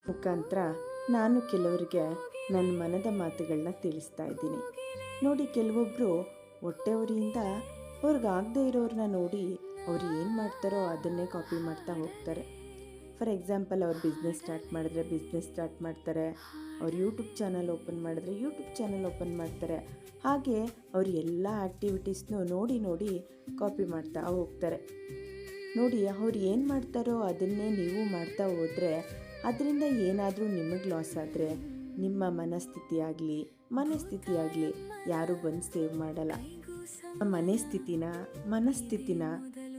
ಮುಖಾಂತರ ನಾನು ಕೆಲವರಿಗೆ ನನ್ನ ಮನದ ಮಾತುಗಳನ್ನ ತಿಳಿಸ್ತಾ ಇದ್ದೀನಿ. ನೋಡಿ, ಕೆಲವೊಬ್ಬರು ಹೊಟ್ಟೆವರಿಯಿಂದ ಅವ್ರಿಗಾಗದೇ ಇರೋರನ್ನ ನೋಡಿ ಅವ್ರು ಏನು ಮಾಡ್ತಾರೋ ಅದನ್ನೇ ಕಾಪಿ ಮಾಡ್ತಾ ಹೋಗ್ತಾರೆ. ಫಾರ್ ಎಕ್ಸಾಂಪಲ್, ಅವ್ರು ಬಿಸ್ನೆಸ್ ಸ್ಟಾರ್ಟ್ ಮಾಡಿದ್ರೆ ಬಿಸ್ನೆಸ್ ಸ್ಟಾರ್ಟ್ ಮಾಡ್ತಾರೆ, ಅವ್ರು ಯೂಟ್ಯೂಬ್ ಚಾನಲ್ ಓಪನ್ ಮಾಡಿದ್ರೆ ಯೂಟ್ಯೂಬ್ ಚಾನಲ್ ಓಪನ್ ಮಾಡ್ತಾರೆ. ಹಾಗೆ ಅವ್ರು ಎಲ್ಲ ಆ್ಯಕ್ಟಿವಿಟೀಸ್ನೂ ನೋಡಿ ನೋಡಿ ಕಾಪಿ ಮಾಡ್ತಾ ಹೋಗ್ತಾರೆ. ನೋಡಿ, ಅವ್ರು ಏನು ಮಾಡ್ತಾರೋ ಅದನ್ನೇ ನೀವು ಮಾಡ್ತಾ ಹೋದರೆ ಅದರಿಂದ ಏನಾದರೂ ನಿಮಗೆ ಲಾಸ್ ಆದರೆ ನಿಮ್ಮ ಮನಸ್ಥಿತಿ ಆಗಲಿ ಯಾರೂ ಬಂದು ಸೇವ್ ಮಾಡಲ್ಲ. ಮನಸ್ಥಿತಿನ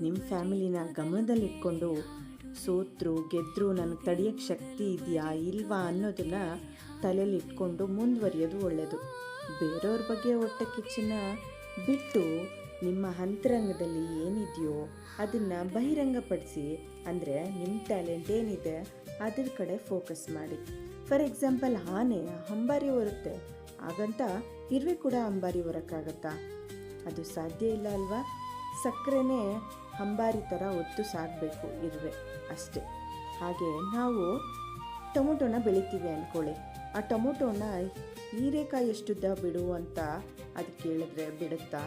ನಿಮ್ಮ ಫ್ಯಾಮಿಲಿನ ಗಮನದಲ್ಲಿಟ್ಕೊಂಡು ಸೋತ್ರು ಗೆದ್ದರು ನನಗೆ ತಡೆಯೋಕ್ಕೆ ಶಕ್ತಿ ಇದೆಯಾ ಇಲ್ವಾ ಅನ್ನೋದನ್ನು ತಲೆಯಲ್ಲಿ ಇಟ್ಕೊಂಡು ಮುಂದುವರಿಯೋದು ಒಳ್ಳೆಯದು. ಬೇರೆಯವ್ರ ಬಗ್ಗೆ ಹೊಟ್ಟೆ ಕಿಚ್ಚನ್ನ ಬಿಟ್ಟು ನಿಮ್ಮ ಅಂತರಂಗದಲ್ಲಿ ಏನಿದೆಯೋ ಅದನ್ನು ಬಹಿರಂಗಪಡಿಸಿ, ಅಂದರೆ ನಿಮ್ಮ ಟ್ಯಾಲೆಂಟ್ ಏನಿದೆ ಅದ್ರ ಕಡೆ ಫೋಕಸ್ ಮಾಡಿ. ಫಾರ್ ಎಕ್ಸಾಂಪಲ್, ಆನೆ ಅಂಬಾರಿ ಹೊರುತ್ತೆ, ಹಾಗಂತ ಇರುವೆ ಕೂಡ ಅಂಬಾರಿ ಹೊರಕ್ಕಾಗತ್ತಾ? ಅದು ಸಾಧ್ಯ ಇಲ್ಲ ಅಲ್ವಾ? ಸಕ್ಕರೆನೇ ಅಂಬಾರಿ ಥರ ಹೊತ್ತು ಸಾಗಬೇಕು ಇರುವೆ, ಅಷ್ಟೇ. ಹಾಗೆ ನಾವು ಟೊಮೊಟೊನ ಬೆಳಿತೀವಿ ಅಂದ್ಕೊಳ್ಳಿ, ಆ ಟೊಮೊಟೊನ ಹೀರೆಕಾಯಿ ಎಷ್ಟುದ್ದ ಬಿಡು ಅಂತ ಅದು ಕೇಳಿದ್ರೆ ಬಿಡುತ್ತಾ?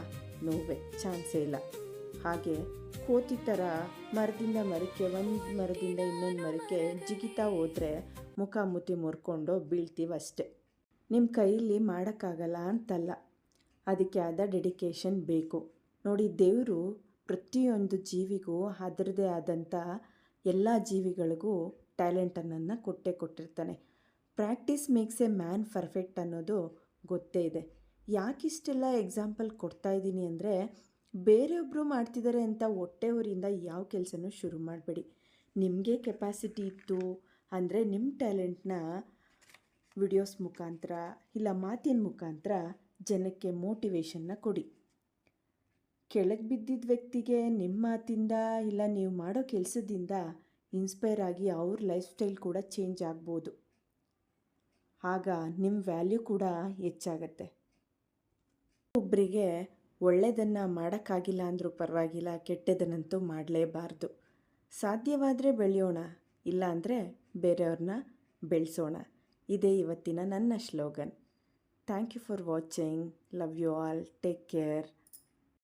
ನೋವೇ, ಚಾನ್ಸೇ ಇಲ್ಲ. ಹಾಗೆ ಕೋತಿ ಥರ ಮರದಿಂದ ಮರಕ್ಕೆ, ಒಂದು ಮರದಿಂದ ಇನ್ನೊಂದು ಮರಕ್ಕೆ ಜಿಗಿತಾ ಹೋದರೆ ಮುಖ ಮುತ್ತಿ ಮುರ್ಕೊಂಡು ಬೀಳ್ತೀವಿ ಅಷ್ಟೆ. ನಿಮ್ಮ ಕೈಯಲ್ಲಿ ಮಾಡೋಕ್ಕಾಗಲ್ಲ ಅಂತಲ್ಲ, ಅದಕ್ಕೆ ಆದ ಡೆಡಿಕೇಶನ್ ಬೇಕು. ನೋಡಿ, ದೇವರು ಪ್ರತಿಯೊಂದು ಜೀವಿಗೂ ಅದರದೇ ಆದಂಥ ಎಲ್ಲ ಜೀವಿಗಳಿಗೂ ಟ್ಯಾಲೆಂಟನ್ನು ಕೊಟ್ಟಿರ್ತಾನೆ. Practice makes a man perfect ಅನ್ನೋದು ಗೊತ್ತೇ ಇದೆ. ಯಾಕಿಷ್ಟೆಲ್ಲ ಎಕ್ಸಾಂಪಲ್ ಕೊಡ್ತಾ ಇದ್ದೀನಿ ಅಂದರೆ, ಬೇರೆಯೊಬ್ಬರು ಮಾಡ್ತಿದ್ದಾರೆ ಅಂತ ಹೊಟ್ಟೆವರಿಂದ ಯಾವ ಕೆಲಸನೂ ಶುರು ಮಾಡಬೇಡಿ. ನಿಮಗೆ ಕೆಪಾಸಿಟಿ ಇತ್ತು ಅಂದರೆ ನಿಮ್ಮ ಟ್ಯಾಲೆಂಟ್ನ ವಿಡಿಯೋಸ್ ಮುಖಾಂತರ ಇಲ್ಲ ಮಾತಿನ ಮುಖಾಂತರ ಜನಕ್ಕೆ ಮೋಟಿವೇಶನ್ನ ಕೊಡಿ. ಕೆಳಗೆ ಬಿದ್ದಿದ್ದ ವ್ಯಕ್ತಿಗೆ ನಿಮ್ಮ ಮಾತಿಂದ ಇಲ್ಲ ನೀವು ಮಾಡೋ ಕೆಲಸದಿಂದ ಇನ್ಸ್ಪೈರ್ ಆಗಿ ಅವ್ರ ಲೈಫ್ ಸ್ಟೈಲ್ ಕೂಡ ಚೇಂಜ್ ಆಗ್ಬೋದು. ಆಗ ನಿಮ್ಮ ವ್ಯಾಲ್ಯೂ ಕೂಡ ಹೆಚ್ಚಾಗತ್ತೆ. ಒಬ್ಬರಿಗೆ ಒಳ್ಳೆಯದನ್ನು ಮಾಡೋಕ್ಕಾಗಿಲ್ಲ ಅಂದರೂ ಪರವಾಗಿಲ್ಲ, ಕೆಟ್ಟದನ್ನಂತೂ ಮಾಡಲೇಬಾರ್ದು. ಸಾಧ್ಯವಾದರೆ ಬೆಳೆಯೋಣ, ಇಲ್ಲ ಅಂದರೆ ಬೇರೆಯವ್ರನ್ನ ಬೆಳೆಸೋಣ. ಇದೇ ಇವತ್ತಿನ ನನ್ನ slogan. Thank you for watching. Love you all. Take care.